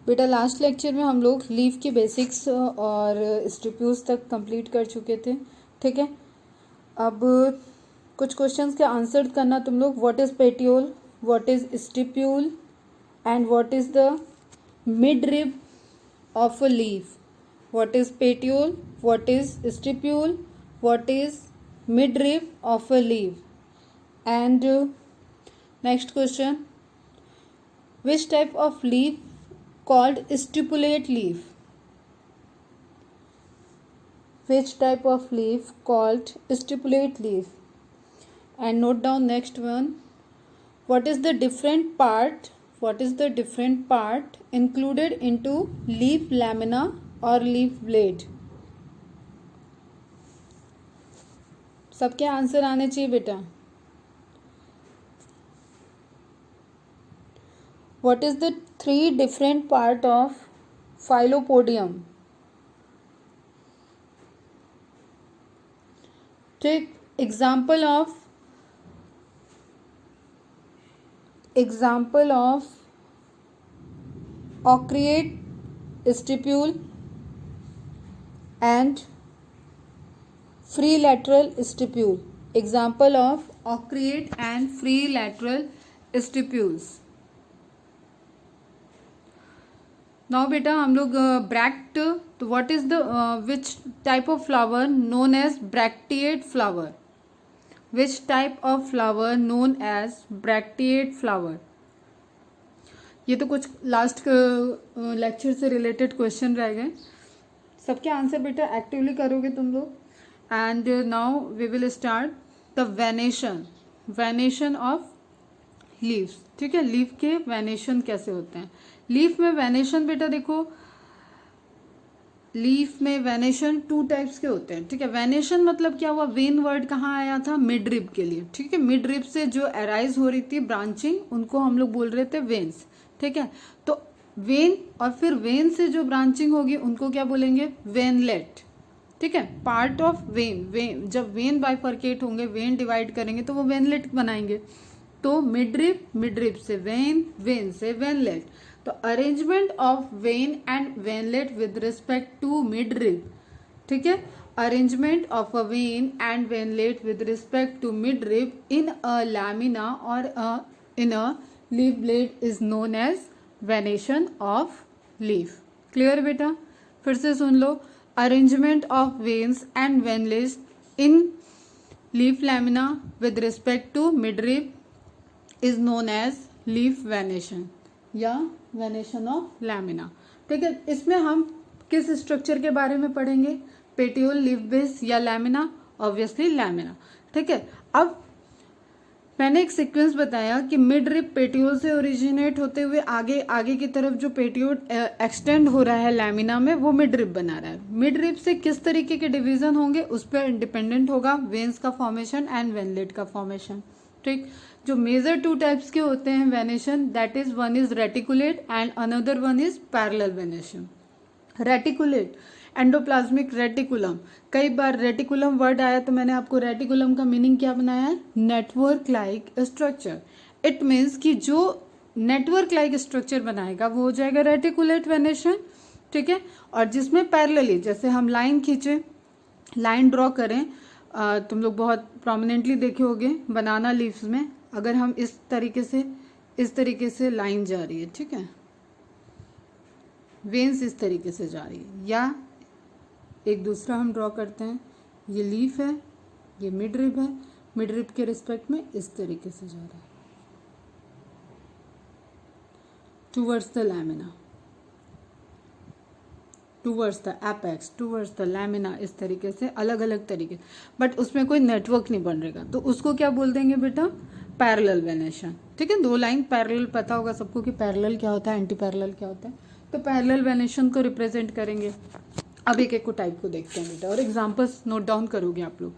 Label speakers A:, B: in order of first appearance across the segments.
A: बेटा last lecture में हम लोग लीफ के बेसिक्स और स्टिप्यूल्स तक कंप्लीट कर चुके थे, ठीक है। अब कुछ क्वेश्चंस के आंसर करना तुम लोग। What is petiole, what is stipule and what is the mid rib of a leaf. What is petiole, what is stipule, what is mid rib of a leaf. And next question, which type of leaf called stipulate leaf? Which type of leaf called stipulate leaf? And note down next one, what is the different part, what is the different part included into leaf lamina or leaf blade? सबके answer आने चाहिए बेटा। What is the three different part of phylopodium? Take example of ocreate stipule and free lateral stipule. Example of ocreate and free lateral stipules. Now बेटा हम लोग bract, तो what is the which type of flower known as bracteate flower? Which type of flower known as bracteate flower? ये तो कुछ last lecture से related question रह गए। सबके आंसर बेटा एक्टिवली करोगे तुम लोग। And now we will start the venation of leaves, ठीक है। लीफ के वेनेशन कैसे होते हैं? लीफ में वेनेशन बेटा देखो, लीफ में वेनेशन टू टाइप्स के होते हैं, ठीक है। वेनेशन मतलब क्या हुआ? वेन वर्ड कहाँ आया था? मिड रिब के लिए, ठीक है। मिड रिब से जो अराइज हो रही थी ब्रांचिंग, उनको हम लोग बोल रहे थे वेन्स, ठीक है। तो वेन और फिर वेन से जो ब्रांचिंग होगी उनको क्या बोलेंगे? वेनलेट, ठीक है। पार्ट ऑफ वेन जब वेन बाइफर्केट होंगे, वेन डिवाइड करेंगे तो वो वेनलेट बनाएंगे। तो मिड रिब से वेन से वेनलेट। तो arrangement of vein and veinlet with respect to mid rib, ठीक है। Arrangement of a vein and veinlet with respect to mid rib in a lamina और in a leaf blade is known as venation of leaf. Clear बेटा? फिर से सुन लो। Arrangement of veins and veinlet in leaf lamina with respect to mid rib is known as leaf venation या venation of lamina, ठीक है। इसमें हम किस स्ट्रक्चर के बारे में पढ़ेंगे? पेटियोल, लीफ बेस या लैमिना? ऑब्वियसली लैमिना, ठीक है। अब मैंने एक सीक्वेंस बताया कि मिड रिब पेटियोल से ओरिजिनेट होते हुए आगे की तरफ जो पेटियोल एक्सटेंड हो रहा है लैमिना में, वो मिड रिब बना रहा है। मिड रिब से किस तरीके के डिवीजन होंगे उस पर डिपेंडेंट होगा वेन्स का फॉर्मेशन एंड वेनलेट का फॉर्मेशन, ठीक। जो मेजर टू टाइप्स के होते हैं venation, that is one is reticulate and another one is parallel venation. Reticulate, endoplasmic reticulum. कई बार रेटिकुलम वर्ड आया तो मैंने आपको रेटिकुलम का मीनिंग क्या बनाया है? Network like structure. It means कि जो नेटवर्क लाइक स्ट्रक्चर बनाएगा वो हो जाएगा रेटिकुलेट वेनेशन, ठीक है। और जिसमें पैरेलली, जैसे हम लाइन खींचे, लाइन ड्रॉ करें, तुम लोग बहुत प्रोमिनेंटली देखे होगे बनाना लीव्स में, अगर हम इस तरीके से लाइन जा रही है, ठीक है, वेन्स इस तरीके से जा रही है, या एक दूसरा हम ड्रॉ करते हैं, ये लीफ है, ये मिड रिब है, मिड रिब के रिस्पेक्ट में इस तरीके से जा रहा है towards the lamina, towards the apex, towards the lamina, इस तरीके से अलग अलग तरीके, बट उसमें कोई नेटवर्क नहीं बन रहेगा, तो उसको क्या बोल देंगे बेटा? पैरेलल वेनेशन, ठीक है। दो लाइन पैरेलल, पता होगा सबको कि पैरेलल क्या होता है, एंटी पैरेलल क्या होता है, तो पैरेलल वेनेशन को रिप्रेजेंट करेंगे। अब एक को टाइप को देखते हैं बेटा, और एग्जांपल्स नोट डाउन करोगे आप लोग।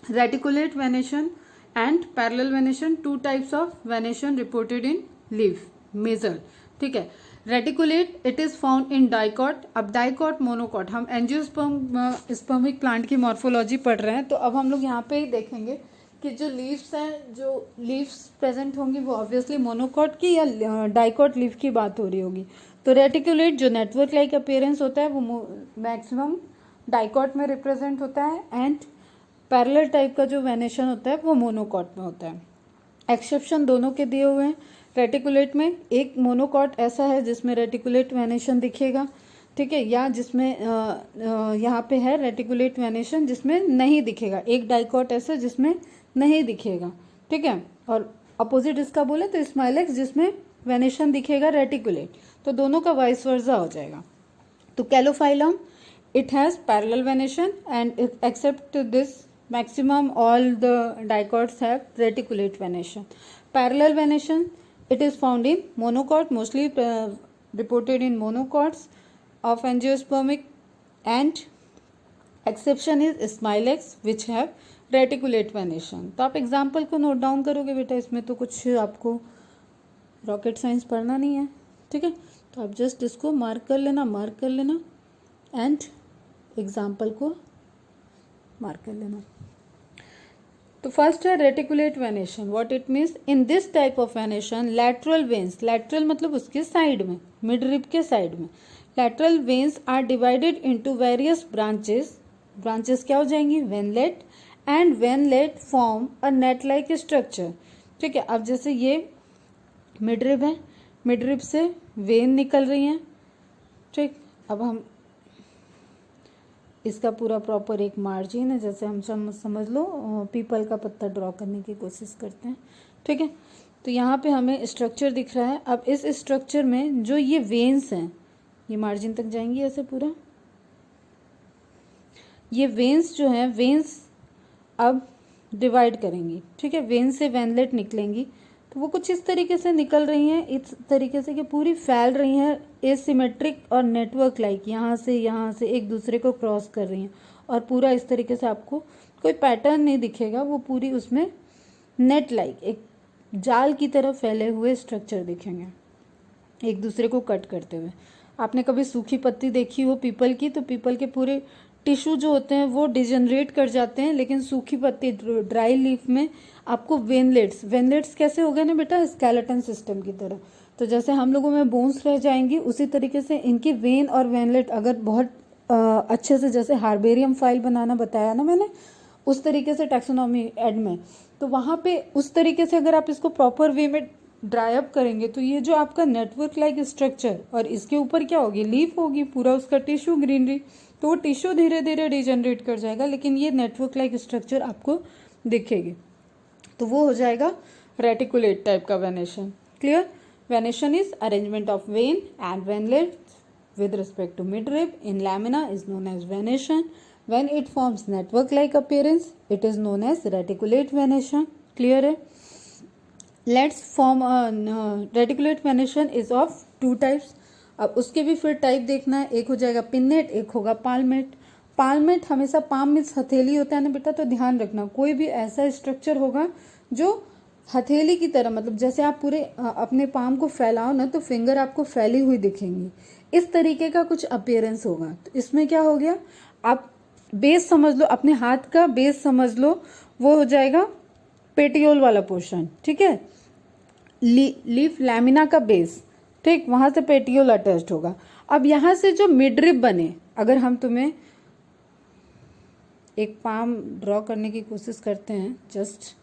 A: Reticulate venation and parallel venation, two types of venation reported in leaf, major, ठीक है। Reticulate, it is found in dicot. अब डाइकॉट, मोनोकॉट, हम एंजियोस्पर्मिक प्लांट की मॉर्फोलॉजी पढ़ रहे हैं, तो अब हम लोग यहाँ पे ही देखेंगे कि जो लीव्स हैं, जो लीव्स प्रेजेंट होंगी वो ऑब्वियसली मोनोकॉट की या डाइकॉट लीफ की बात हो रही होगी। तो रेटिकुलेट जो नेटवर्क लाइक अपीयरेंस होता है वो मैक्सिमम डाइकॉट में रिप्रेजेंट होता है, एंड पैरेलल टाइप का जो वेनेशन होता है वो मोनोकॉट में होता है। एक्सेप्शन दोनों के दिए हुए हैं। रेटिकुलेट में एक मोनोकॉट ऐसा है जिसमें रेटिकुलेट वेनेशन दिखेगा, ठीक है, या जिसमें यहाँ पे है रेटिकुलेट वेनेशन जिसमें नहीं दिखेगा। एक डाइकॉट ऐसा जिसमें नहीं दिखेगा, ठीक है। और अपोजिट इसका बोले तो स्माइलेक्स जिसमें वेनेशन दिखेगा रेटिकुलेट। तो दोनों का वाइस वर्सा हो जाएगा। तो कैलोफाइलम it has parallel venation and except this maximum all the dicots have reticulate venation. Parallel venation, it is found in monocot, mostly reported in monocots of angiospermic, and exception is smilex which have reticulate venation. तो आप example को note down करोगे बेटा, इसमें तो कुछ आपको rocket science पढ़ना नहीं है, ठीक है। तो आप जस्ट इसको मार्क कर लेना एंड एग्जाम्पल को मार्क कर लेना। तो फर्स्ट है reticulate venation. What it means, in this type of venation lateral veins, lateral मतलब उसके साइड में, मिड रिब के साइड में, lateral veins are divided into various branches. Branches क्या हो जाएंगी, veinlet, and veinlet form a net like structure, ठीक है। अब जैसे ये मिड रिब है, मिड रिब से वेन निकल रही हैं, ठीक। अब हम इसका पूरा प्रॉपर एक मार्जिन है, जैसे हम समझ लो पीपल का पत्ता ड्रॉ करने की कोशिश करते हैं, ठीक है। तो यहाँ पे हमें स्ट्रक्चर दिख रहा है। अब इस स्ट्रक्चर में जो ये वेन्स हैं ये मार्जिन तक जाएंगी ऐसे पूरा। ये वेन्स जो हैं, वेन्स अब डिवाइड करेंगी, ठीक है। वेन से वेनलेट निकलेंगी तो वो कुछ इस तरीके से निकल रही हैं, इस तरीके से कि पूरी फैल रही हैं, एसिमेट्रिक और नेटवर्क लाइक, यहाँ से एक दूसरे को क्रॉस कर रही हैं, और पूरा इस तरीके से आपको कोई पैटर्न नहीं दिखेगा, वो पूरी उसमें नेट लाइक एक जाल की तरह फैले हुए स्ट्रक्चर दिखेंगे एक दूसरे को कट करते हुए। आपने कभी सूखी पत्ती देखी हो पीपल की, तो पीपल के पूरे टिश्यू जो होते हैं वो डिजनरेट कर जाते हैं, लेकिन सूखी पत्ती ड्राई लीफ में आपको वेनलेट्स कैसे हो गए ना बेटा, स्केलेटन सिस्टम की तरह। तो जैसे हम लोगों में बोन्स रह जाएंगी, उसी तरीके से इनकी वेन और वेनलेट अगर बहुत अच्छे से, जैसे हार्बेरियम फाइल बनाना बताया ना मैंने, उस तरीके से टैक्सोनॉमी एड में, तो वहाँ पे उस तरीके से अगर आप इसको प्रॉपर वे में ड्राई अप करेंगे तो ये जो आपका नेटवर्क लाइक स्ट्रक्चर, और इसके ऊपर क्या होगी, लीफ होगी, पूरा उसका टिश्यू ग्रीनरी, तो वो टिश्यू धीरे धीरे डिजनरेट कर जाएगा, लेकिन ये नेटवर्क लाइक स्ट्रक्चर आपको दिखेगी। तो वो हो जाएगा रेटिकुलेट टाइप का venation. Clear? Venation is arrangement of vein and veinlet with respect to midrib in lamina is known as venation. When it forms network like appearance, it is known as reticulate venation. Clear है? Let's form a reticulate venation is of two types. अब उसके भी फिर type देखना है, एक हो जाएगा पिन्नेट, एक होगा पाल्मेट। पाल्मेट हमेशा पाम में हथेली होता है ना बेटा, तो ध्यान रखना कोई भी ऐसा स्ट्रक्चर होगा जो हथेली की तरह, मतलब जैसे आप पूरे अपने पाम को फैलाओ ना तो फिंगर आपको फैली हुई दिखेंगी, इस तरीके का कुछ अपीयरेंस होगा। तो इसमें क्या हो गया, आप बेस समझ लो, अपने हाथ का बेस समझ लो, वो हो जाएगा पेटियोल वाला पोर्शन, ठीक है। लीफ लैमिना का बेस, ठीक, वहां से पेटियोल अटैच्ड होगा। अब यहां से जो मिडरिब बने, अगर हम तुम्हें एक पाम ड्रॉ करने की कोशिश करते हैं, जस्ट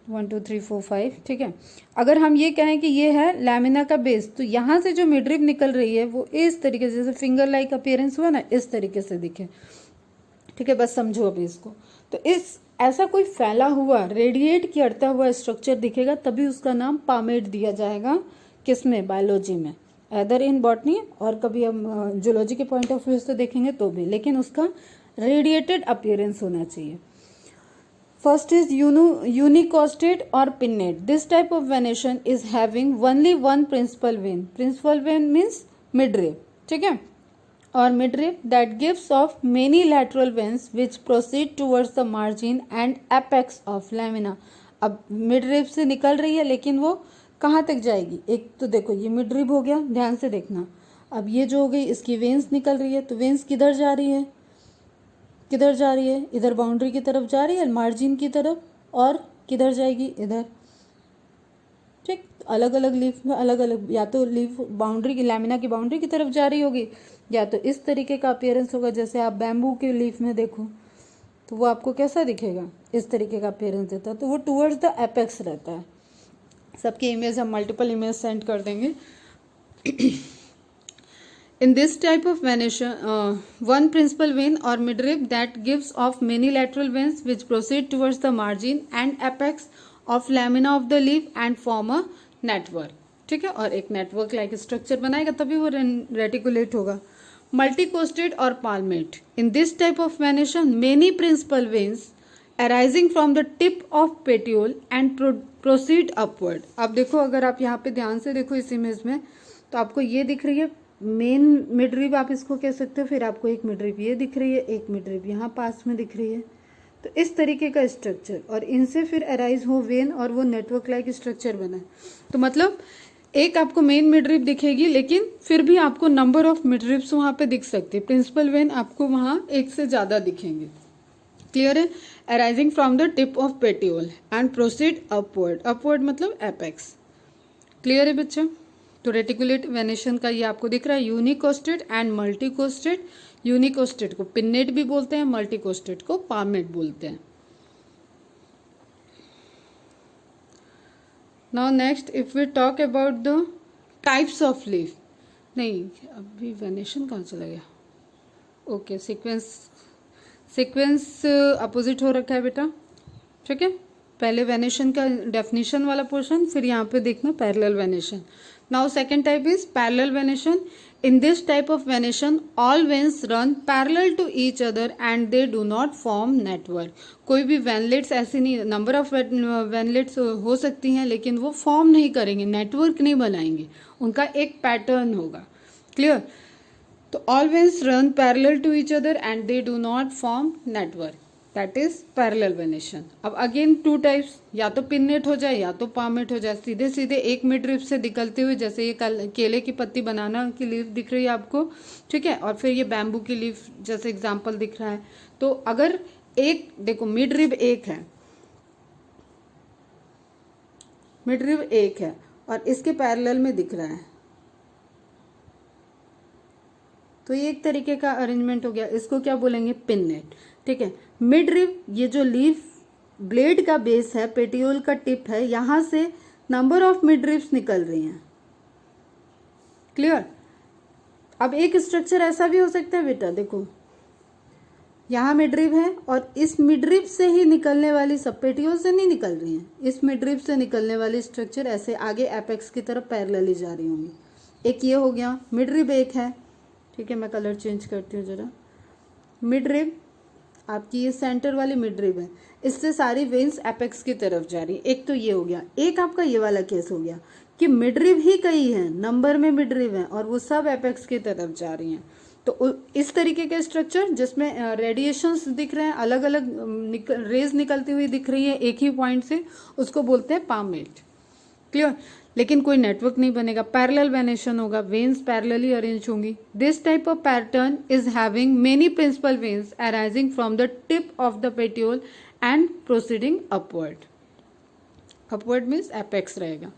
A: 1 2 3 4 5, ठीक है। अगर हम ये कहें कि ये है लैमिना का बेस, तो यहाँ से जो मिडरिब निकल रही है वो इस तरीके से, जैसे फिंगर लाइक अपीयरेंस हुआ ना, इस तरीके से दिखे, ठीक है। बस समझो अभी इसको। तो इस ऐसा कोई फैला हुआ रेडिएट करता हुआ स्ट्रक्चर दिखेगा, तभी उसका नाम पामेट दिया जाएगा। किसमें? बायोलॉजी में, अदर इन बॉटनी, और कभी हम जूलॉजी के पॉइंट ऑफ व्यू से देखेंगे तो भी, लेकिन उसका रेडिएटेड अपीयरेंस होना चाहिए। First is unicostate or pinnate. This type of venation is having only one principal vein. Principal vein means midrib, ठीक है, और midrib that gives off many lateral veins which proceed towards the margin and apex of lamina. अब midrib से निकल रही है, लेकिन वो कहाँ तक जाएगी? एक तो देखो ये midrib हो गया, ध्यान से देखना। अब ये जो हो गई, इसकी वेन्स निकल रही है, तो वेन्स किधर जा रही है? किधर जा रही है? इधर बाउंड्री की तरफ जा रही है, मार्जिन की तरफ, और किधर जाएगी, इधर। ठीक, अलग अलग लीफ में अलग अलग, या तो लीफ बाउंड्री की, लैमिना की बाउंड्री की तरफ जा रही होगी, या तो इस तरीके का अपीयरेंस होगा। जैसे आप बैम्बू के लीफ में देखो तो वो आपको कैसा दिखेगा, इस तरीके का अपीयरेंस देता है, तो वो टूवर्ड्स द एपेक्स रहता है। सबकी इमेज हम मल्टीपल इमेज सेंड कर देंगे। In this type of venation, one principal vein or midrib that gives off many lateral veins which proceed towards the margin and apex of lamina of the leaf and form a network। ठीक है, और एक network like structure बनाएगा, तभी वो reticulate होगा। Multicostate और palmate, in this type of venation many principal veins arising from the tip of petiole and proceed upward. अब देखो, अगर आप यहाँ पे ध्यान से देखो इस इमेज में, तो आपको ये दिख रही है मेन मिडरिब, आप इसको कह सकते हो। फिर आपको एक मिडरिब ये दिख रही है, एक मिडरिब यहाँ पास में दिख रही है। तो इस तरीके का स्ट्रक्चर, और इनसे फिर अराइज हो वेन, और वो नेटवर्क लाइक स्ट्रक्चर बना है। तो मतलब एक आपको मेन मिडरिब दिखेगी, लेकिन फिर भी आपको नंबर ऑफ मिडरिब्स वहाँ पे दिख सकती है। प्रिंसिपल वेन आपको वहाँ एक से ज़्यादा दिखेंगे। क्लियर है? Arising from the tip of petiole and proceed upward. Upward मतलब एपेक्स। क्लियर है बच्चा? तो रेटिकुलेट वेनेशन का ये आपको दिख रहा है, यूनिकोस्टेड एंड मल्टीकोस्टेड। यूनिकोस्टेड को पिन्नेट भी बोलते हैं, मल्टीकोस्टेड को पामेट बोलते हैं। Now next if we talk about the types of leaf, नहीं अभी वेनेशन कहाँ चला गया, ओके सीक्वेंस अपोजिट हो रखा है बेटा। ठीक है, पहले वेनेशन का डेफिनेशन वाला पोर्शन, फिर यहाँ पे देखना parallel venation. Now second type is parallel venation. In this type of venation all veins run parallel to each other and they do not form network. कोई भी वेनलेट्स ऐसी नहीं, नंबर ऑफ वेनलेट्स हो सकती हैं, लेकिन वो फॉर्म नहीं करेंगे, नेटवर्क नहीं बनाएंगे, उनका एक पैटर्न होगा। क्लियर? तो all veins run parallel to each other and they do not form network, that is parallel venation. अब अगेन टू टाइप्स, या तो पिन्नेट हो जाए या तो पामेट हो जाए। सीधे सीधे एक मिडरिब से निकलते हुए, जैसे ये केले की पत्ती, बनाना की लीफ दिख रही है आपको, ठीक है, और फिर ये बैम्बू की लीफ जैसे एग्जाम्पल दिख रहा है। तो अगर एक देखो मिडरिब एक है, मिडरिब एक है और इसके पैरेलल में दिख रहा है, तो ये एक तरीके का अरेंजमेंट हो गया। इसको क्या बोलेंगे? पिन्नेट। ठीक है, मिडरिब ये जो लीफ ब्लेड का बेस है, पेटियोल का टिप है, यहां से नंबर ऑफ मिडरिब्स निकल रही हैं। क्लियर? अब एक स्ट्रक्चर ऐसा भी हो सकता है बेटा, देखो यहाँ मिडरिब है और इस मिडरिब से ही निकलने वाली, सब पेटियोल से नहीं निकल रही हैं, इस मिडरिब से निकलने वाली स्ट्रक्चर ऐसे आगे एपेक्स की तरफ पैरेलली जा रही होंगी। एक ये हो गया, मिडरिब एक है। ठीक है, मैं कलर चेंज करती हूँ जरा। मिडरिब आपकी ये सेंटर वाली मिडरिब है, इससे सारी वेन्स एपेक्स की तरफ जा रही है। एक तो ये हो गया। एक आपका ये वाला केस हो गया कि मिडरिब ही कई है, नंबर में मिडरिब है और वो सब एपेक्स की तरफ जा रही हैं। तो इस तरीके के स्ट्रक्चर जिसमें रेडिएशंस दिख रहे हैं, अलग अलग रेज निकलती हुई दिख रही है एक ही पॉइंट से, उसको बोलते हैं पामेट। क्लियर? लेकिन कोई नेटवर्क नहीं बनेगा, पैरेलल वेनेशन होगा, वेन्स पैरेलली अरेंज होंगी। This type of pattern is having many principal veins arising from the tip of the petiole and proceeding upward. Upward means apex रहेगा।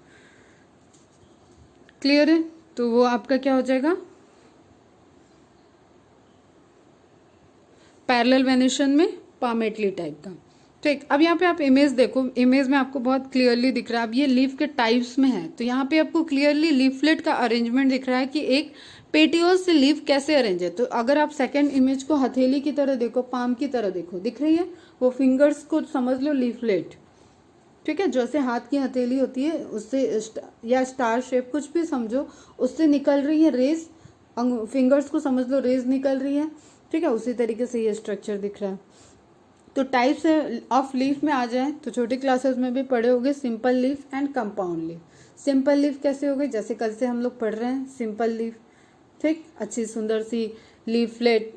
A: क्लियर है? तो वो आपका क्या हो जाएगा? पैरेलल वेनेशन में पामेटली टाइप का। ठीक, अब यहाँ पे आप इमेज देखो, इमेज में आपको बहुत क्लियरली दिख रहा है। अब ये लीफ के टाइप्स में है, तो यहाँ पे आपको क्लियरली लीफलेट का अरेंजमेंट दिख रहा है कि एक पेटियोल से लीफ कैसे अरेंज है। तो अगर आप सेकंड इमेज को हथेली की तरह देखो, पाम की तरह देखो, दिख रही है, वो फिंगर्स को समझ लो लीफलेट। ठीक है, जैसे हाथ की हथेली होती है उससे, या स्टार शेप कुछ भी समझो, उससे निकल रही है रेज, फिंगर्स को समझ लो रेज निकल रही है। ठीक है, उसी तरीके से ये स्ट्रक्चर दिख रहा है। तो टाइप्स ऑफ लीफ में आ जाए तो छोटी क्लासेस में भी पढ़े होंगे, simple leaf and compound leaf. Simple leaf कैसे हो गई? जैसे कल से हम लोग पढ़ रहे हैं सिंपल लीफ। ठीक, अच्छी सुंदर सी लीफलेट,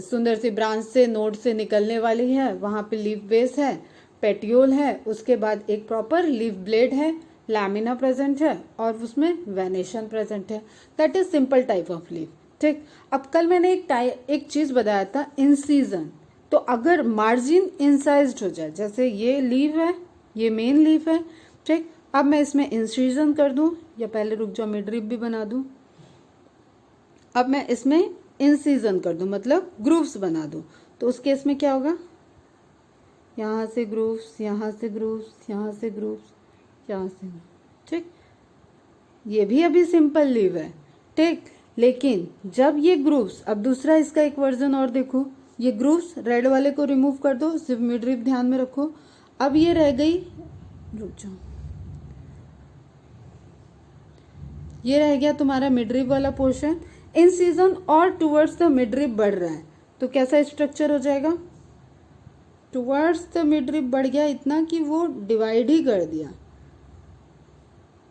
A: सुंदर सी ब्रांच से, नोड से निकलने वाली है, वहाँ पे लीफ बेस है, पेटियोल है, उसके बाद एक प्रॉपर लीफ ब्लेड है, लैमिना प्रेजेंट है और उसमें वेनेशन प्रेजेंट है। That is simple type of leaf. ठीक, अब कल मैंने एक चीज बताया था, इंसीजन। तो अगर मार्जिन इंसाइज्ड हो जाए, जैसे ये लीफ है, ये मेन लीफ है, ठीक, अब मैं इसमें इंसिजन कर दूं, या पहले रुक जाओ मिड रिब भी बना दूं, अब मैं इसमें इंसिजन कर दूं मतलब ग्रूव्स बना दूं, तो उस केस में क्या होगा, यहाँ से ग्रूव्स, यहाँ से ग्रूव्स, यहाँ से ग्रूव्स, यहाँ से, ठीक, ये भी अभी सिंपल लीव है, ठीक, लेकिन जब ये ग्रूव्स, अब दूसरा इसका एक वर्जन और देखो, ये ग्रूव्स रेड वाले को रिमूव कर दो, सिर्फ मिड रिब ध्यान में रखो, अब ये रह गई, रुक जाओ, ये रह गया तुम्हारा मिड रिब वाला पोर्शन, इन सीजन और टुवर्ड्स द मिड रिब बढ़ रहा है, तो कैसा स्ट्रक्चर हो जाएगा, टुवर्ड्स द मिड रिब बढ़ गया इतना कि वो डिवाइड ही कर दिया,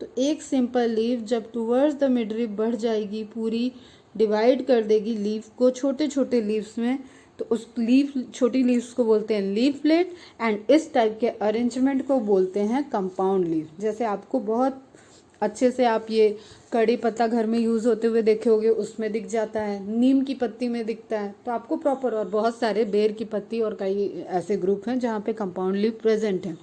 A: तो एक सिंपल लीफ जब टुवर्ड्स द मिड रिब बढ़ जाएगी, पूरी डिवाइड कर देगी लीफ को छोटे छोटे लीव्स में, तो उस लीफ, छोटी लीव्स को बोलते हैं लीफलेट, एंड इस टाइप के अरेंजमेंट को बोलते हैं कंपाउंड लीफ। जैसे आपको बहुत अच्छे से आप ये कड़ी पत्ता घर में यूज होते हुए देखे होंगे, उसमें दिख जाता है, नीम की पत्ती में दिखता है, तो आपको प्रॉपर, और बहुत सारे बेर की पत्ती और कई ऐसे ग्रुप हैं जहाँ पे कंपाउंड लीफ प्रेजेंट है,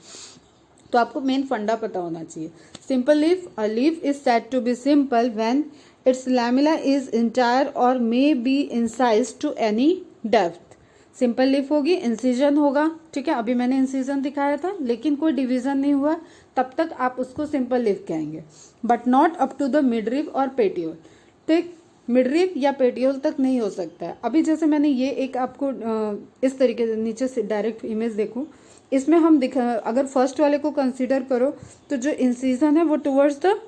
A: तो आपको मेन फंडा पता होना चाहिए। Simple leaf, a leaf is said to be simple when its lamina is entire और may be incised to any depth. Simple leaf होगी, इंसिजन होगा, ठीक है, अभी मैंने इंसिजन दिखाया था, लेकिन कोई डिवीजन नहीं हुआ, तब तक आप उसको सिंपल लीफ कहेंगे, but not up to the mid rib और पेटियोल, ठीक, मिड रिब या पेटियोल तक नहीं हो सकता है। अभी जैसे मैंने ये एक आपको इस तरीके से नीचे से डायरेक्ट इमेज देखूं, इसमें हम दिखा, अगर फर्स्ट वाले को कंसीडर करो तो जो इंसिजन है वो टुवर्ड्स द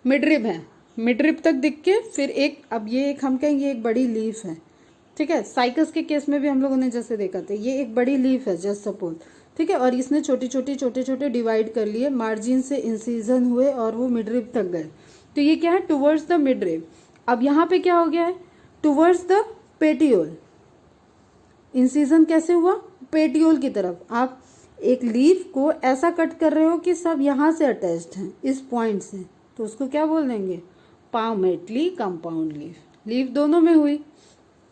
A: मिड रिब है, मिड रिब तक दिख के फिर एक, अब ये एक हम कहेंगे एक बड़ी लीफ है, ठीक है, साइकस के केस में भी हम लोगों ने जैसे देखा था, ये एक बड़ी लीफ है जस्ट सपोज, ठीक है, और इसने छोटे छोटे डिवाइड कर लिए, मार्जिन से इंसिजन हुए और वो मिड रिब तक गए, तो ये क्या है, टुवर्ड्स द मिड रिब। अब यहाँ पे क्या हो गया है, टुवर्ड्स द पेटियोल, इंसिजन कैसे हुआ, पेटियोल की तरफ। आप एक लीफ को ऐसा कट कर रहे हो कि सब यहाँ से अटैच्ड हैं इस पॉइंट से, तो उसको क्या बोल देंगे, पामेटली कंपाउंड लीफ। लीफ दोनों में हुई,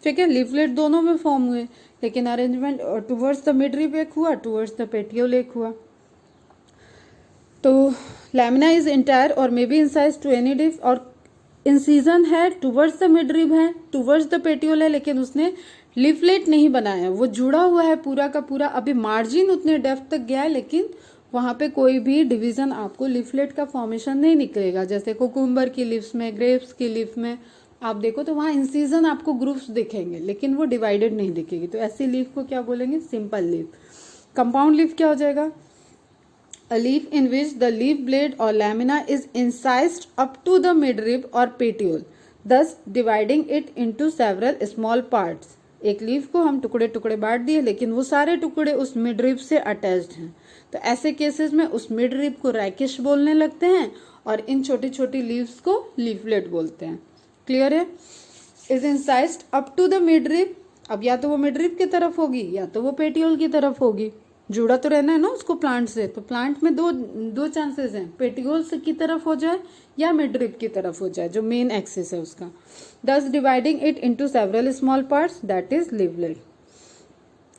A: ठीक है, लीफलेट दोनों में फॉर्म हुए, लेकिन arrangement towards the mid rib एक हुआ, टुवर्ड्स द पेटियोल एक हुआ। तो लैमिना इज इंटायर और may be incise to any deep, और इंसिजन है, टुवर्ड्स द मिड रिब है, टुवर्ड्स द पेटियोल है, लेकिन उसने लीफलेट नहीं बनाया, वो जुड़ा हुआ है पूरा का पूरा, अभी मार्जिन उतने डेप्थ तक गया है, लेकिन वहां पे कोई भी डिवीजन आपको लीफलेट का फॉर्मेशन नहीं निकलेगा। जैसे कुकुम्बर की लीव्स में, ग्रेप्स की लीफ में आप देखो तो वहां इंसिजन आपको ग्रुप्स दिखेंगे, लेकिन वो डिवाइडेड नहीं दिखेगी, तो ऐसी लीफ को क्या बोलेंगे, सिंपल लीफ। कंपाउंड लीफ क्या हो जाएगा, a leaf in which the leaf blade or lamina is incised up to the midrib or petiole, thus dividing it into several small parts। एक लीफ को हम टुकड़े टुकड़े बांट दिए, लेकिन वो सारे टुकड़े उस मिडरिब से अटैच्ड हैं, तो ऐसे केसेस में उस मिडरिब को रैकिश बोलने लगते हैं और इन छोटी छोटी लीव्स को लीफलेट बोलते हैं। क्लियर है, is incised up to the midrib, अब या तो वो मिडरिब की तरफ होगी या तो वो पेटियोल की तरफ होगी, जुड़ा तो रहना है ना उसको प्लांट से, तो प्लांट में दो चांसेस हैं, पेटियोल से की तरफ हो जाए या मिडरिब की तरफ हो जाए, जो मेन एक्सिस है उसका। Thus dividing it into several small parts, that is leaflet.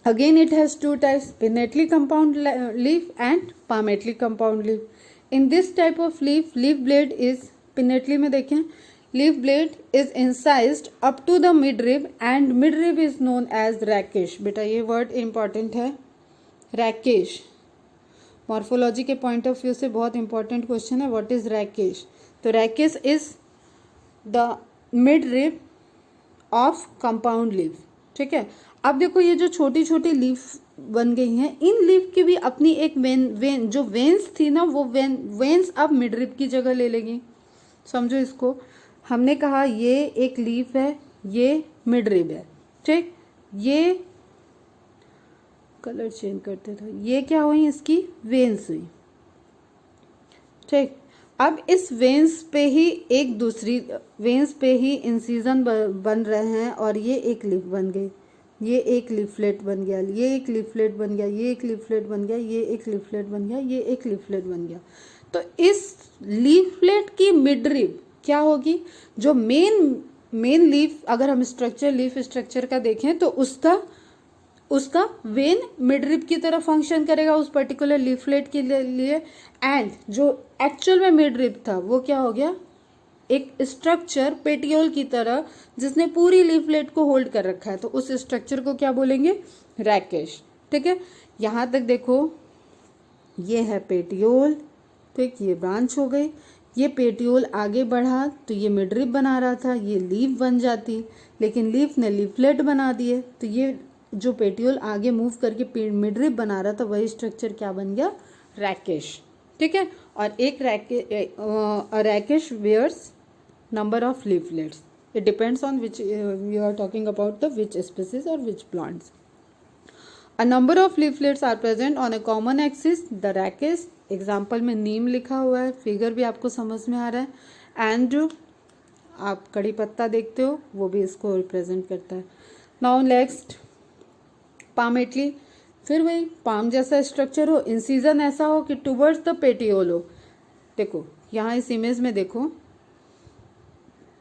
A: Again it has two types, pinnately compound leaf and palmately compound leaf. In this type of leaf, leaf blade is, pinnately में देखें, leaf blade is incised up to the midrib and midrib is known as rachis. बेटा ये word important है, rachis, morphology के point of view से बहुत important question है, what is rachis. तो रैकिश is the mid rib of compound leaf, ठीक है। अब देखो ये जो छोटी छोटी लीफ बन गई हैं, इन लीफ की भी अपनी एक वेन जो वेन्स थी ना, वो वेन्स अब मिड रिब की जगह ले लेगी। समझो इसको, हमने कहा ये एक लीफ है, ये मिड रिब है, ठीक, ये कलर चेंज करते थे, ये क्या हुई, इसकी वेन्स हुई, ठीक। अब इस वेन्स पे ही एक दूसरी वेन्स पे ही इंसिजन बन रहे हैं और ये एक लीफ बन गई, ये एक लीफलेट बन गया, ये एक लीफलेट बन गया, ये एक लीफलेट बन गया, ये एक लीफलेट बन गया, ये एक लीफलेट बन गया। तो इस लीफलेट की मिडरिब क्या होगी, जो मेन लीफ, अगर हम स्ट्रक्चर लीफ स्ट्रक्चर का देखें तो उसका उसका वेन मिडरिप की तरह फंक्शन करेगा उस पर्टिकुलर लीफलेट के लिए। एंड जो एक्चुअल में मिडरिप था वो क्या हो गया, एक स्ट्रक्चर पेटियोल की तरह जिसने पूरी लीफलेट को होल्ड कर रखा है, तो उस स्ट्रक्चर को क्या बोलेंगे, रैकेश। ठीक है, यहां तक देखो, ये है पेटियोल, ठीक, ये ब्रांच हो गई, ये पेटियोल आगे बढ़ा तो ये मिडरिप बना रहा था, ये लीफ बन जाती, लेकिन लीफ ने लीफलेट बना दिए, तो ये जो पेटियोल आगे मूव करके मिडरिप बना रहा था वही स्ट्रक्चर क्या बन गया, रैकेश। ठीक है, और एक रैकेश wears number of leaflets. It depends on which you are talking about the which species or which plants. A number of leaflets are present on a common axis. The rakesh, example में नीम लिखा हुआ है, figure भी आपको समझ में आ रहा है, एंड जो आप कड़ी पत्ता देखते हो वो भी इसको रिप्रेजेंट करता है। नाउ नेक्स्ट पामेटली, फिर वही पाम जैसा स्ट्रक्चर हो, इंसीजन ऐसा हो कि टुवर्ड्स द पेटियोल हो। देखो यहाँ इस इमेज में देखो,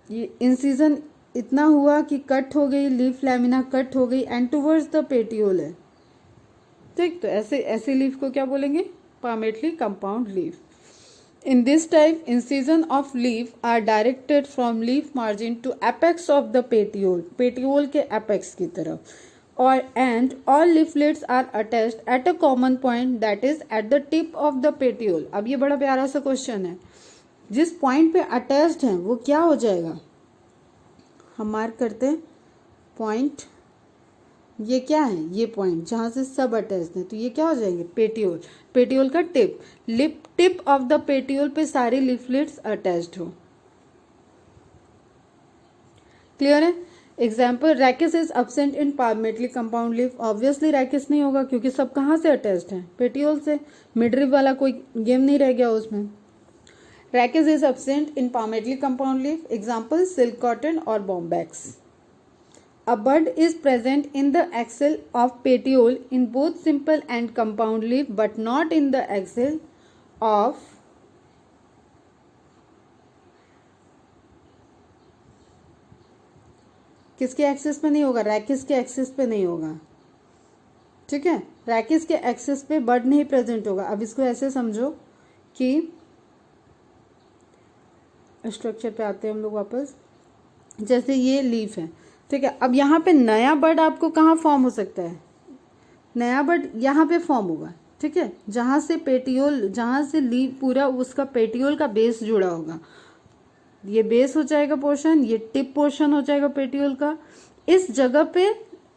A: ये इंसिजन इतना हुआ कि कट हो गई, लीफ लैमिना कट हो गई एंड टुवर्ड्स द पेटियोल है। ठीक, तो ऐसे लीफ को क्या बोलेंगे, palmately compound leaf. In this type incision of leaf are directed from leaf margin to apex of the petiole, petiole के एपेक्स की तरफ, और and all leaflets are attached at a common point that is at the tip of the petiole. अब ये बड़ा प्यारा सा question है, जिस पॉइंट पे अटैच्ड है वो क्या हो जाएगा, हम मार्क करते हैं पॉइंट, ये क्या है, ये पॉइंट जहां से सब अटैच्ड है, तो ये क्या हो जाएंगे, पेटियोल, पेटियोल का tip, tip of the petiole पे सारी लीफलेट्स अटैच्ड हो। क्लियर है। Example, rachis is absent in palmately compound leaf. Obviously rachis नहीं होगा क्योंकि सब कहाँ से अटैच्ड है, पेटियोल से, मिडरिप वाला कोई गेम नहीं रह गया उसमें। Rachis is absent in palmately compound leaf. Example, silk cotton or bombax. A bud is present in the axil of petiole in both simple and compound leaf, but not in the axil of किसके axis पे नहीं होगा, rachis के axis पे नहीं होगा। ठीक है, रैकिस के एक्सिस पे बड नहीं प्रेजेंट होगा। अब इसको ऐसे समझो कि स्ट्रक्चर पे आते हैं हम लोग वापस, जैसे ये लीफ है, ठीक है, अब यहाँ पे नया बड आपको कहाँ फॉर्म हो सकता है, नया बड यहाँ पे फॉर्म होगा। ठीक है, जहाँ से पेटियोल, जहाँ से लीफ पूरा उसका पेटियोल का बेस जुड़ा होगा, ये बेस हो जाएगा पोर्शन, ये टिप पोर्शन हो जाएगा पेटियोल का। इस जगह पे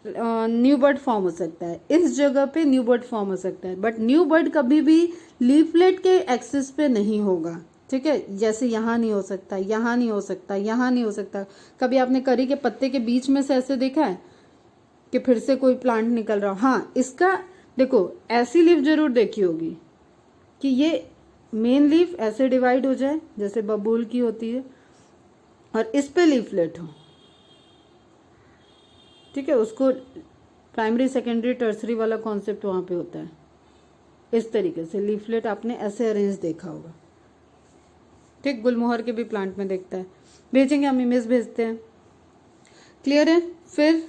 A: न्यू बर्ड फॉर्म हो सकता है, इस जगह पे न्यू बर्ड फॉर्म हो सकता है, बट न्यू बर्ड कभी भी लीफलेट के एक्सिस पे नहीं होगा। ठीक है, जैसे यहाँ नहीं हो सकता, यहाँ नहीं हो सकता, यहाँ नहीं हो सकता। कभी आपने करी के पत्ते के बीच में से ऐसे देखा है कि फिर से कोई प्लांट निकल रहा हो? हाँ, इसका देखो ऐसी लीफ जरूर देखी होगी कि ये मेन लीफ ऐसे डिवाइड हो जाए जैसे बबूल की होती है, और इस पे लीफलेट हो। ठीक है, उसको प्राइमरी सेकेंडरी टर्सरी वाला कॉन्सेप्ट वहां पे होता है। इस तरीके से लीफलेट आपने ऐसे अरेंज देखा होगा। ठीक, गुलमोहर के भी प्लांट में देखता है, भेजेंगे हम, इमेज भेजते हैं। क्लियर है। फिर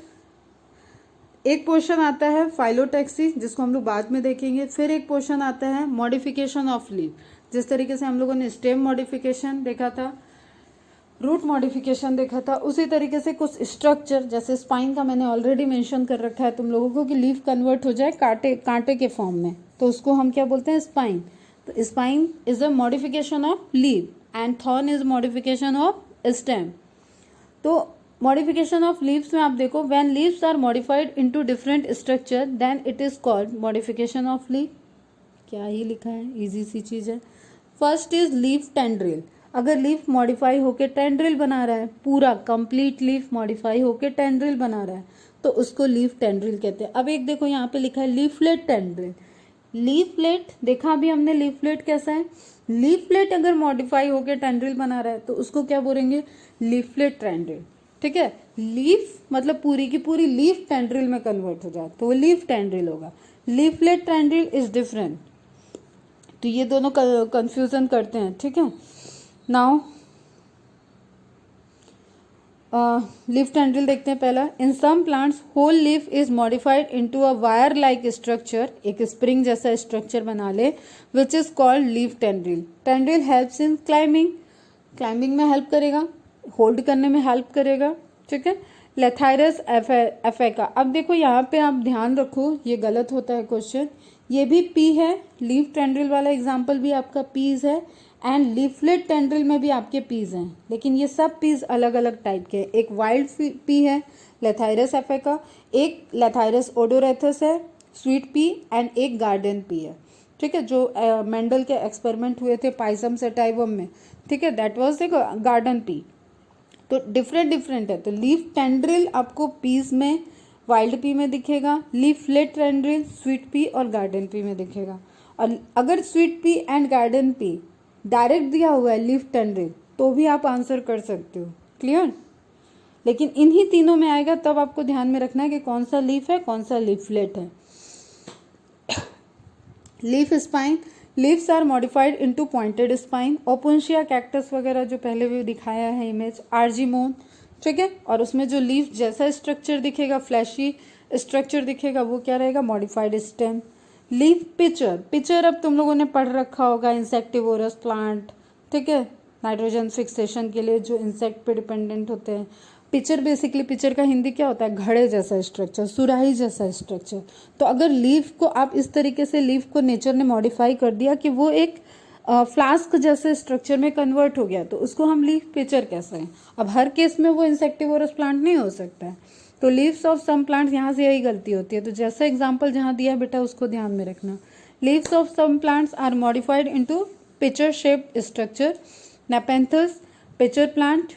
A: एक पोर्शन आता है फाइलोटैक्सी, जिसको हम लोग बाद में देखेंगे। फिर एक पोर्शन आता है मॉडिफिकेशन ऑफ लीफ, जिस तरीके से हम लोगों ने स्टेम मॉडिफिकेशन देखा था, रूट मॉडिफिकेशन देखा था, उसी तरीके से कुछ स्ट्रक्चर, जैसे स्पाइन का मैंने ऑलरेडी मेंशन कर रखा है तुम लोगों को कि लीफ कन्वर्ट हो जाए कांटे के फॉर्म में, तो उसको हम क्या बोलते हैं, स्पाइन। तो spine is a modification of leaf and thorn is modification of stem. तो मॉडिफिकेशन ऑफ लीव्स में आप देखो, when leaves are modified into different structure then it is called modification of leaf. क्या ही लिखा है, इजी सी चीज है। First is leaf tendril. अगर लीफ मॉडिफाई होके टेंड्रिल बना रहा है, पूरा कंप्लीट लीफ मॉडिफाई होके टेंड्रिल बना रहा है, तो उसको लीफ टेंड्रिल कहते हैं। अब एक देखो यहाँ पे लिखा है लीफलेट टेंड्रिल। लीफलेट देखा अभी हमने, लीफलेट कैसा है, लीफलेट अगर मॉडिफाई होके टेंड्रिल बना रहा है तो उसको क्या बोलेंगे, लीफलेट टेंड्रिल। ठीक है, लीफ मतलब पूरी की पूरी लीफ टेंड्रिल में कन्वर्ट हो जाए तो वो लीफ टेंड्रिल होगा। Leaflet tendril is different. तो ये दोनों कंफ्यूजन करते हैं। ठीक है, नाउ लीफ टेंड्रिल देखते हैं पहला। In some plants whole leaf is modified into a wire like structure, एक स्प्रिंग जैसा स्ट्रक्चर बना ले, which is called leaf tendril. Tendril helps in climbing, climbing में हेल्प करेगा, होल्ड करने में हेल्प करेगा, ठीक है। लेथाइरस एफेका, अब देखो यहाँ पे आप ध्यान रखो, ये गलत होता है क्वेश्चन, ये भी पी है, लीफ टेंड्रिल वाला एग्जाम्पल भी आपका पीज है, एंड लीफलेट टेंड्रिल में भी आपके पीज हैं, लेकिन ये सब पीज अलग अलग टाइप के। एक वाइल्ड पी है लेथाइरस एफेका, एक लेथाइरस ओडोरेथस है स्वीट पी, एंड एक गार्डन पी है, ठीक है, जो मेंडल के एक्सपेरिमेंट हुए थे पाइसम सेटाइवम में, ठीक है, that was the garden pea. तो डिफरेंट है। तो लीफ टेंड्रिल आपको पीज में, वाइल्ड पी में दिखेगा, लीफलेट टेंड्रिल स्वीट पी और गार्डन पी में दिखेगा। और अगर sweet pea and garden pea direct दिया हुआ है लीफ टेंड्रिल, तो भी आप आंसर कर सकते हो, क्लियर। लेकिन इन्हीं तीनों में आएगा तब आपको ध्यान में रखना है कि कौन सा लीफ है, कौन सा लीफलेट है। Leaf spine, leaves are modified into pointed spine. Opuntia cactus वगैरह जो पहले भी दिखाया है इमेज, आर्जीमोन, ठीक है, और उसमें जो लीफ जैसा स्ट्रक्चर दिखेगा, फ्लैशी स्ट्रक्चर दिखेगा, वो क्या रहेगा, modified stem. Leaf pitcher, pitcher अब तुम लोगों ने पढ़ रखा होगा, इंसेक्टिवोरस प्लांट, ठीक है, नाइट्रोजन फिक्सेशन के लिए जो इंसेक्ट पे डिपेंडेंट होते हैं। पिचर बेसिकली, पिचर का हिंदी क्या होता है, घड़े जैसा स्ट्रक्चर, सुराही जैसा स्ट्रक्चर। तो अगर लीफ को आप इस तरीके से, लीफ को नेचर ने मॉडिफाई कर दिया कि वो एक फ्लास्क जैसे स्ट्रक्चर में कन्वर्ट हो गया, तो उसको हम लीफ पिचर कह सकते हैं। अब हर केस में वो इंसेक्टिवोरस प्लांट नहीं हो सकता है, तो लीव्स ऑफ सम प्लांट्स, यहाँ से यही गलती होती है। तो जैसा एग्जाम्पल जहाँ दिया बेटा उसको ध्यान में रखना। Leaves of some plants are modified into pitcher shaped structure. Nepenthes pitcher plant,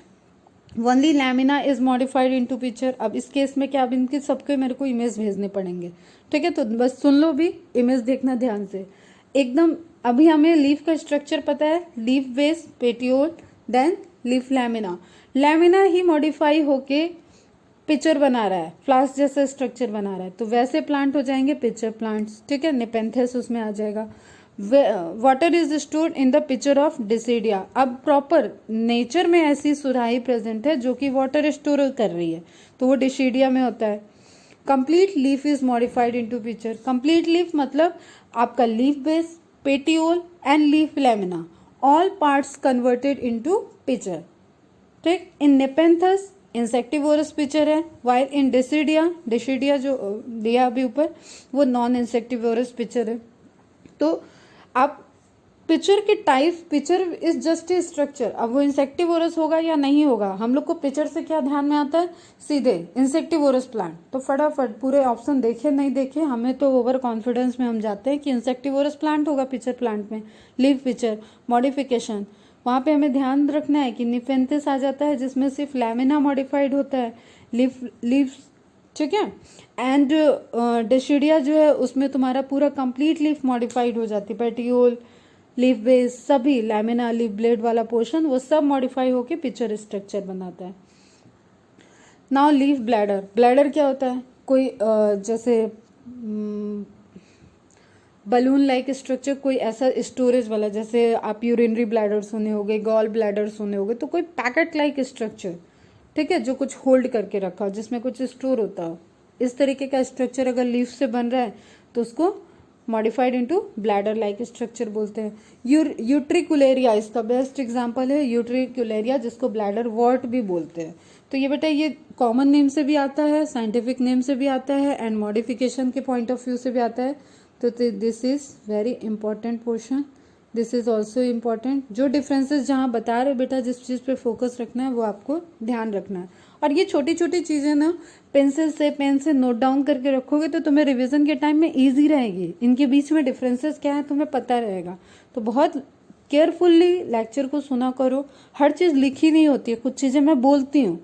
A: only lamina is modified into pitcher. अब इस केस में क्या, अब इनके सबके मेरे को इमेज भेजने पड़ेंगे, ठीक है, तो बस सुन लो भी, इमेज देखना ध्यान से एकदम। अभी हमें लीफ का स्ट्रक्चर पता है, leaf base, petiole, then leaf lamina. Lamina ही मॉडिफाई होके पिचर बना रहा है, फ्लास्क जैसा स्ट्रक्चर बना रहा है, तो वैसे प्लांट हो जाएंगे पिचर प्लांट्स, ठीक है। नेपेंथस उसमें आ जाएगा। Water is stored in the pitcher of Dischidia. अब प्रॉपर नेचर में ऐसी सुराही प्रेजेंट है जो कि वाटर स्टोर कर रही है, तो वो डिसीडिया में होता है। Complete leaf is modified into pitcher. Complete leaf मतलब आपका leaf base, petiole and leaf lamina, all parts converted into pitcher, ठीक। इन नेपेंथस इंसेक्टिवोरस पिचर है, वाइल इन डिसीडिया, डिसीडिया जो दिया अभी ऊपर, वो नॉन इंसेक्टिवोरस पिचर है। तो आप पिचर के type, pitcher is just a structure, अब वो इंसेक्टिवोरस होगा या नहीं होगा, हम लोग को पिचर से क्या ध्यान में आता है, सीधे इंसेक्टिवोरस प्लांट। तो फटाफट पूरे ऑप्शन देखे नहीं देखे, हमें तो ओवर कॉन्फिडेंस में हम जाते हैं कि इंसेक्टिवोरस प्लांट होगा पिचर प्लांट में। लीफ पिचर मॉडिफिकेशन, वहाँ पे हमें ध्यान रखना है कि निफेंथिस आ जाता है जिसमें सिर्फ लैमिना मॉडिफाइड होता है, लीफ, ठीक है, एंड डिसीडिया जो है उसमें तुम्हारा पूरा कंप्लीट लीफ मॉडिफाइड हो जाती है, पेटियोल, लीफ बेस, सभी लैमिना, लीफ ब्लेड वाला पोर्शन, वो सब मॉडिफाई होके पिचर स्ट्रक्चर बनाता है। नाउ लीफ ब्लैडर, ब्लैडर क्या होता है, कोई जैसे बलून लाइक स्ट्रक्चर, कोई ऐसा स्टोरेज वाला, जैसे आप यूरिनरी ब्लैडर सुने होगे, गॉल ब्लैडर सुने होगे, तो कोई पैकेट लाइक स्ट्रक्चर, ठीक है, जो कुछ होल्ड करके रखा हो, जिसमें कुछ स्टोर होता हो, इस तरीके का स्ट्रक्चर अगर लीफ से बन रहा है तो उसको modified into bladder like structure बोलते हैं। यूट्रिकुलेरिया इसका बेस्ट एग्जांपल है, यूट्रिकुलेरिया जिसको ब्लैडर वॉर्ट भी बोलते हैं। तो ये बेटा ये कॉमन नेम से भी आता है, साइंटिफिक नेम से भी आता है, एंड मॉडिफिकेशन के पॉइंट ऑफ व्यू से भी आता है। तो this is very important portion, this is also important. जो डिफरेंसेस जहाँ बता रहे बेटा, जिस चीज़ पे फोकस रखना है वो आपको ध्यान रखना है। और ये छोटी छोटी चीज़ें ना पेंसिल से, पेन से नोट डाउन करके रखोगे तो तुम्हें रिवीजन के टाइम में ईजी रहेगी। इनके बीच में डिफरेंसेस क्या है तुम्हें पता रहेगा। तो बहुत केयरफुल्ली लेक्चर को सुना करो, हर चीज़ लिखी नहीं होती है, कुछ चीज़ें मैं बोलती हूँ,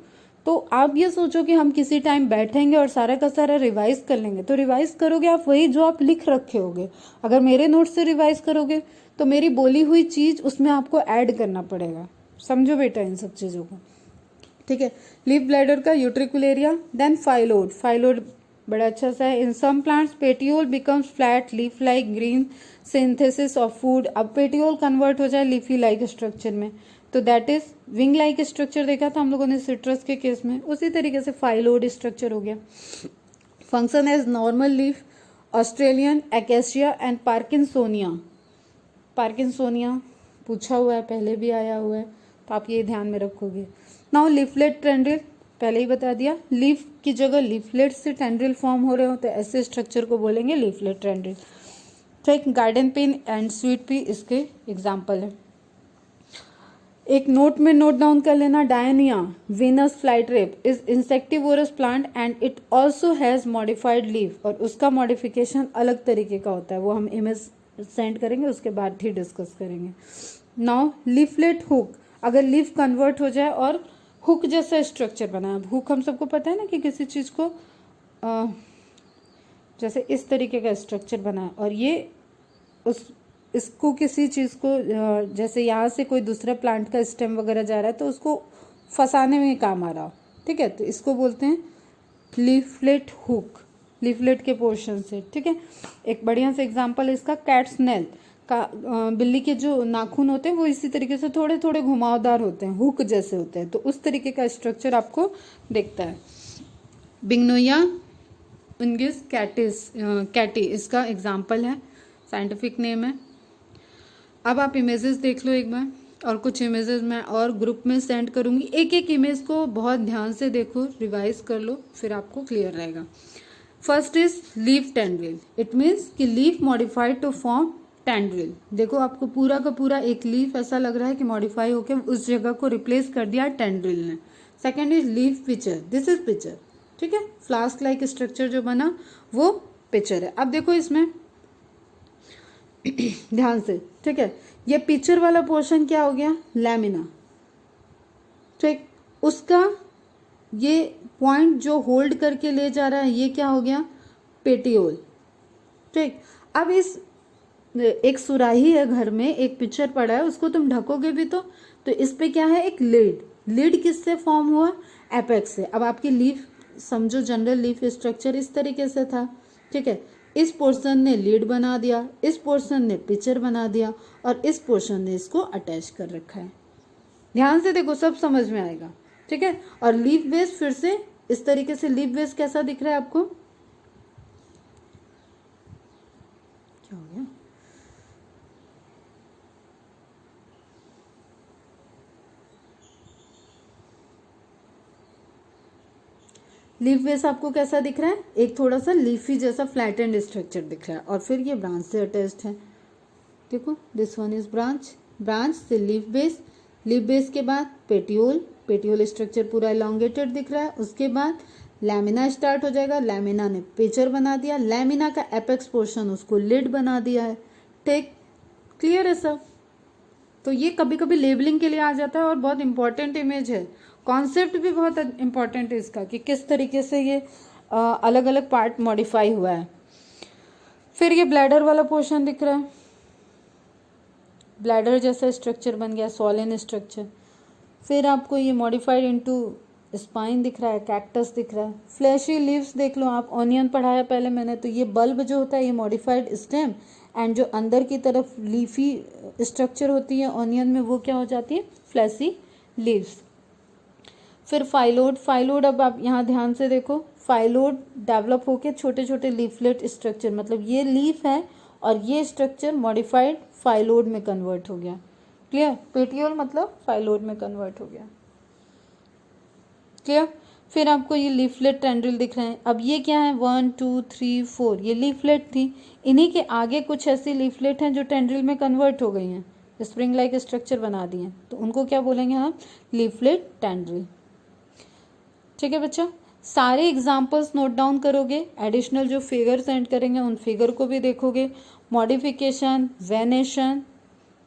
A: तो आप ये सोचो कि हम किसी टाइम बैठेंगे और सारा का सारा रिवाइज कर लेंगे, तो रिवाइज करोगे आप वही जो आप लिख रखे होगे। अगर मेरे नोट से रिवाइज करोगे तो मेरी बोली हुई चीज उसमें आपको ऐड करना पड़ेगा। समझो बेटा इन सब चीजों को, ठीक है। लीफ ब्लैडर का यूट्रिकुलेरिया, देन फाइलोड, फाइलोड बड़ा अच्छा सा है। In some plants petiole becomes flat leaf like green synthesis of food. अब पेटियोल कन्वर्ट हो जाए लीफी लाइक स्ट्रक्चर में, तो that is wing like structure देखा था हम लोगों ने सिट्रस के केस में, उसी तरीके से फाइलोड स्ट्रक्चर हो गया। Function as normal leaf, Australian, Acacia and Parkinsonia. Parkinsonia पूछा हुआ है, पहले भी आया हुआ है, तो आप ये ध्यान में रखोगे। नाउ लीफलेट टेंड्रिल, पहले ही बता दिया, लीफ की जगह लीफलेट से टेंड्रिल फॉर्म हो रहे हो तो ऐसे स्ट्रक्चर को बोलेंगे लीफलेट टेंड्रिल। ठीक, garden pea and sweet pea इसके एग्जाम्पल है। एक नोट में नोट डाउन कर लेना, Dionaea Venus flytrap is insectivorous plant and it also has modified leaf, और उसका मॉडिफिकेशन अलग तरीके का होता है, वो हम इमेज सेंड करेंगे उसके बाद ही डिस्कस करेंगे। नाउ लीफलेट हुक, अगर लीफ कन्वर्ट हो जाए और हुक जैसा स्ट्रक्चर बना, अब हुक हम सबको पता है ना कि किसी चीज को जैसे इस तरीके का स्ट्रक्चर बना है और ये इसको किसी चीज को जैसे यहाँ से कोई दूसरा प्लांट का स्टेम वगैरह जा रहा है तो उसको फंसाने में काम आ रहा हो, ठीक है, तो इसको बोलते हैं लीफलेट हुक, लीफलेट के पोर्शन से। ठीक है, एक बढ़िया सा एग्जांपल है इसका, कैट्स नेल का, बिल्ली के जो नाखून होते हैं वो इसी तरीके से थोड़े थोड़े घुमावदार होते हैं, हुक जैसे होते हैं, तो उस तरीके का स्ट्रक्चर आपको दिखता है। बिग्नोया उनगिस कैटी इसका एग्जाम्पल है, साइंटिफिक नेम है। अब आप इमेजेस देख लो एक बार, और कुछ इमेजेस मैं और ग्रुप में सेंड करूंगी, एक एक इमेज को बहुत ध्यान से देखो, रिवाइज कर लो, फिर आपको क्लियर रहेगा। First is leaf tendril, it means कि leaf modified to form tendril. देखो आपको पूरा का पूरा एक लीफ ऐसा लग रहा है कि मॉडिफाई होकर उस जगह को रिप्लेस कर दिया टेंड्रिल ने। Second is leaf pitcher, this is pitcher, ठीक है, फ्लास्क लाइक स्ट्रक्चर जो बना वो पिचर है। अब देखो इसमें ध्यान से, ठीक है, ये पिक्चर वाला पोर्शन क्या हो गया, लैमिना, ठीक, उसका ये पॉइंट जो होल्ड करके ले जा रहा है ये क्या हो गया, पेटियोल। ठीक, अब इस एक सुराही है घर में, एक पिक्चर पड़ा है, उसको तुम ढकोगे भी तो इस पे क्या है, एक लिड, लिड किससे फॉर्म हुआ, एपेक्स से। अब आपकी लीफ समझो, जनरल लीफ स्ट्रक्चर इस तरीके से था, ठीक है, इस पोर्शन ने लीड बना दिया, इस पोर्शन ने पिक्चर बना दिया, और इस पोर्शन ने इसको अटैच कर रखा है। ध्यान से देखो, सब समझ में आएगा, ठीक है। और लीफ बेस फिर से इस तरीके से, लीफ बेस कैसा दिख रहा है आपको, क्या हो गया, लीफ बेस आपको कैसा दिख रहा है, एक थोड़ा सा लीफी जैसा फ्लैट एंड स्ट्रक्चर दिख रहा है, और फिर ये ब्रांच से अटैच्ड है। देखो this one is branch, branch से लीफ बेस, लीफ बेस के बाद पेटियोल, पेटियोल स्ट्रक्चर पूरा एलोंगेटेड दिख रहा है, उसके बाद लैमिना स्टार्ट हो जाएगा, लैमिना ने पिक्चर बना दिया, लैमिना का एपेक्स पोर्शन उसको लिड बना दिया है। ठीक, क्लियर है सब। तो ये कभी कभी लेबलिंग के लिए आ जाता है और बहुत इंपॉर्टेंट इमेज है, कॉन्सेप्ट भी बहुत इंपॉर्टेंट है इसका कि किस तरीके से ये अलग अलग पार्ट मॉडिफाई हुआ है। फिर ये ब्लैडर वाला पोर्शन दिख रहा है, ब्लैडर जैसा स्ट्रक्चर बन गया, सॉलिन स्ट्रक्चर। फिर आपको ये मॉडिफाइड इनटू स्पाइन दिख रहा है, कैक्टस दिख रहा है। फ्लैशी लीव्स देख लो आप, ऑनियन पढ़ाया पहले मैंने, तो ये बल्ब जो होता है ये मॉडिफाइड स्टेम, एंड जो अंदर की तरफ लीफी स्ट्रक्चर होती है ऑनियन में वो क्या हो जाती है, फ्लैशी लीव्स। फिर फाइलोड, फाइलोड अब आप यहाँ ध्यान से देखो, फाइलोड डेवलप होके छोटे छोटे लीफलेट स्ट्रक्चर, मतलब ये लीफ है और ये स्ट्रक्चर मॉडिफाइड फाइलोड में कन्वर्ट हो गया। क्लियर, पेटियोल मतलब फाइलोड में कन्वर्ट हो गया। क्लियर। फिर आपको ये लीफलेट टेंड्रिल दिख रहे हैं। अब ये क्या है, 1 2 3 4 ये लीफलेट थी, इन्हीं के आगे कुछ ऐसी लीफलेट हैं जो टेंड्रिल में कन्वर्ट हो गई हैं, स्प्रिंग लाइक स्ट्रक्चर बना दिए, तो उनको क्या बोलेंगे हम, लीफलेट टेंड्रिल। ठीक है बच्चा, सारे एग्जाम्पल्स नोट डाउन करोगे, एडिशनल जो फिगर सेंड करेंगे उन फिगर को भी देखोगे। मॉडिफिकेशन, वेनेशन,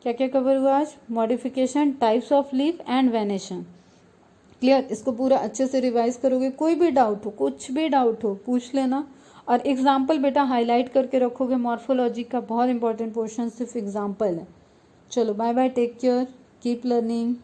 A: क्या क्या कवर हुआ आज, modification, types of leaf and venation. Clear, इसको पूरा अच्छे से रिवाइज करोगे, कोई भी डाउट हो, कुछ भी डाउट हो पूछ लेना, और एग्जाम्पल बेटा हाईलाइट करके रखोगे। मॉर्फोलॉजी का बहुत इंपॉर्टेंट पोर्शन सिर्फ एग्जाम्पल है। चलो bye bye, take care, keep learning.